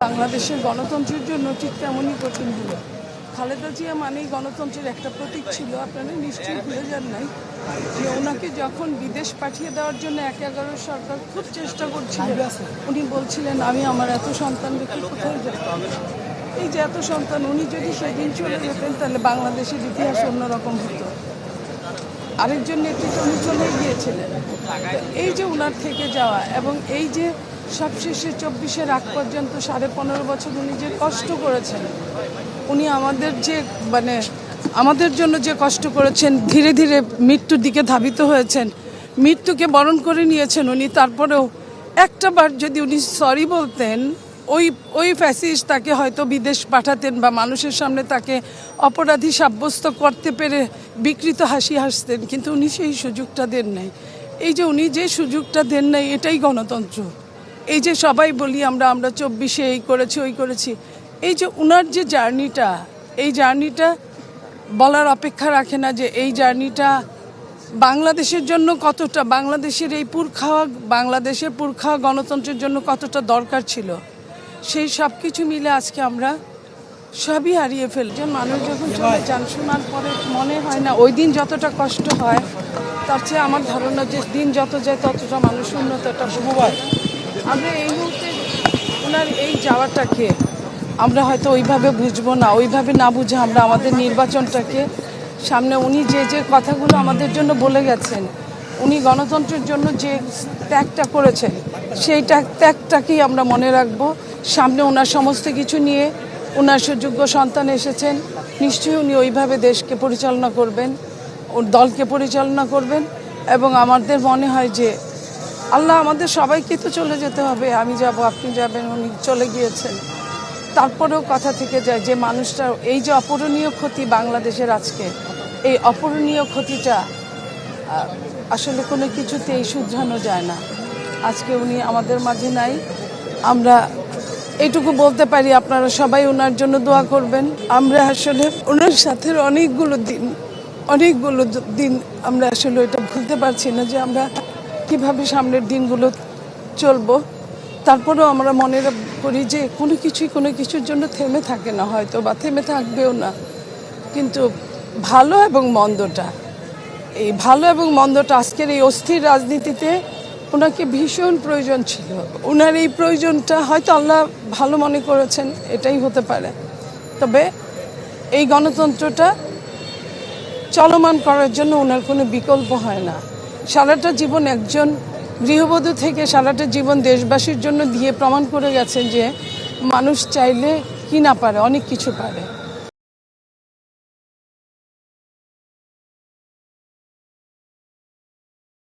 বাংলাদেশের গণতন্ত্রের জন্য ঠিক তেমনই কঠিন হলো। খালেদা জিয়া মানেই গণতন্ত্রের একটা প্রতীক ছিল। আপনারা নিশ্চয়ই ভুলে যান নাই যে ওনাকে যখন বিদেশ পাঠিয়ে দেওয়ার জন্য ১/১১ সরকার খুব চেষ্টা করছিল, উনি বলছিলেন আমি আমার এত সন্তান রেখে কোথায় যাব। এই যে এত সন্তান, উনি যদি সেদিন চলে যেতেন তাহলে বাংলাদেশের ইতিহাস অন্যরকম হতো। আরেকজন নেতৃত্ব উনি চলে গিয়েছিলেন। এই যে ওনার থেকে যাওয়া এবং এই যে সবশেষে ২৪-এর আগ পর্যন্ত ১৫.৫ বছর উনি যে কষ্ট করেছেন, উনি আমাদের যে আমাদের জন্য যে কষ্ট করেছেন, ধীরে ধীরে মৃত্যুর দিকে ধাবিত হয়েছেন, মৃত্যুকে বরণ করে নিয়েছেন উনি। তারপরেও একটা বার যদি উনি সরি বলতেন, ওই ফ্যাসিস্ট তাকে হয়তো বিদেশ পাঠাতেন বা মানুষের সামনে তাকে অপরাধী সাব্যস্ত করতে পেরে বিকৃত হাসি হাসতেন, কিন্তু উনি সেই সুযোগটা দেন নাই। এই যে উনি যে সুযোগটা দেন নাই, এটাই গণতন্ত্র। এই যে সবাই বলি আমরা ২৪-এ এই করেছি ওই করেছি, এই যে উনার যে জার্নিটা, এই জার্নিটা বলার অপেক্ষা রাখে না যে এই জার্নিটা বাংলাদেশের জন্য কতটা, বাংলাদেশের এই বাংলাদেশের পুরখা গণতন্ত্রের জন্য কতটা দরকার ছিল। সেই সব কিছু মিলে আজকে আমরা সবই হারিয়ে ফেলছি। মানুষ যখন চলে যান, শোনার পরে মনে হয় না ওই দিন যতটা কষ্ট হয় তার চেয়ে আমার ধারণা যে দিন যত যায় ততটা মানুষ উন্নতটা হয়। আমরা এই মুহূর্তে ওনার এই যাওয়াটাকে আমরা হয়তো ওইভাবে বুঝবো না, ওইভাবে না বুঝে আমরা আমাদের নির্বাচনটাকে সামনে, উনি যে যে কথাগুলো আমাদের জন্য বলে গেছেন, উনি গণতন্ত্রের জন্য যে ত্যাগটা করেছেন, সেই ত্যাগটাকেই আমরা মনে রাখবো। সামনে ওনার সমস্ত কিছু নিয়ে ওনার সুযোগ্য সন্তান এসেছেন, নিশ্চয়ই উনি ওইভাবে দেশকে পরিচালনা করবেন, ওর দলকে পরিচালনা করবেন। এবং আমাদের মনে হয় যে আল্লাহ আমাদের সবাইকে তো চলে যেতে হবে, আমি যাব আপনি যাবেন, উনি চলে গিয়েছেন। তারপরেও কথা থেকে যায় যে মানুষটা, এই যে অপূরণীয় ক্ষতি বাংলাদেশের আজকে, এই অপূরণীয় ক্ষতিটা আসলে কোনো কিছুতেই শুধরানো যায় না। আজকে উনি আমাদের মাঝে নাই। আমরা এইটুকু বলতে পারি, আপনারা সবাই ওনার জন্য দোয়া করবেন। আমরা আসলে ওনার সাথে অনেকগুলো দিন আমরা আসলে এটা ভুলতে পারছি না যে আমরা কিভাবে সামনের দিনগুলো চলবো। তারপরেও আমরা মনে করি যে কোনো কিছুর জন্য থেমে থাকে না, হয়তো বা থেমে থাকবেও না। কিন্তু ভালো এবং মন্দটা আজকের এই অস্থির রাজনীতিতে ওনাকে ভীষণ প্রয়োজন ছিল। ওনার এই প্রয়োজনটা হয়তো আল্লাহ ভালো মনে করেছেন, এটাই হতে পারে। তবে এই গণতন্ত্রটা চলমান করার জন্য ওনার কোনো বিকল্প হয় না। সারাটা জীবন একজন গৃহবধূ থেকে সারাটা জীবন দেশবাসীর জন্য দিয়ে প্রমাণ করে গেছেন যে মানুষ চাইলে কি না পারে, অনেক কিছু পারে।